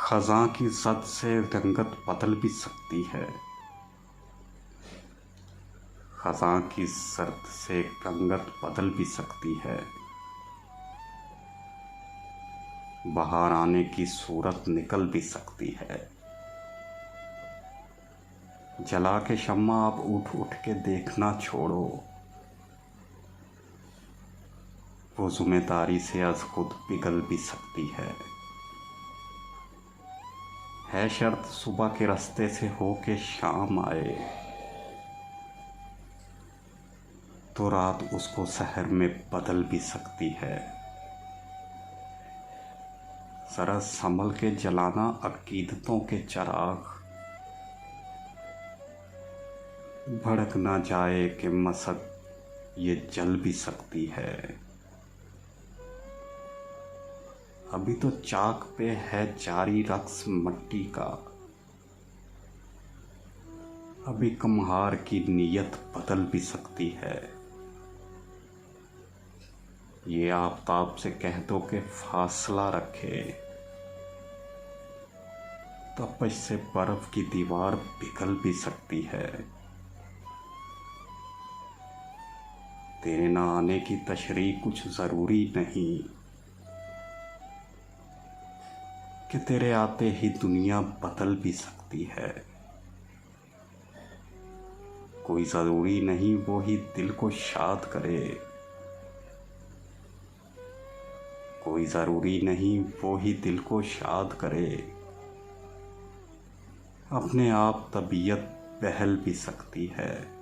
खज़ां की ज़द से रंगत बदल भी सकती है। खज़ां की ज़द से रंगत बदल भी सकती है। बहार आने की सूरत निकल भी सकती है। जला के शम्मा अब उठ उठ के देखना छोड़ो। वो ज़िम्मेदारी से आज खुद पिघल भी सकती है। शर्त सुबह के रास्ते से हो के शाम आए तो रात उसको शहर में बदल भी सकती है। जरा संभल के जलाना अकीदतों के चिराग, भड़क ना जाए कि मसक ये जल भी सकती है। अभी तो चाक पे है जारी रक्स मट्टी का, अभी कम्हार की नीयत बदल भी सकती है। ये आफताब से कह दो कि फासला रखे, तपश से बर्फ की दीवार पिघल भी सकती है। तेरे ना आने की तशरीह कुछ ज़रूरी नहीं कि तेरे आते ही दुनिया बदल भी सकती है। कोई ज़रूरी नहीं वो ही दिल को शाद करे, कोई ज़रूरी नहीं वो ही दिल को शाद करे। अपने आप तबीयत बहल भी सकती है।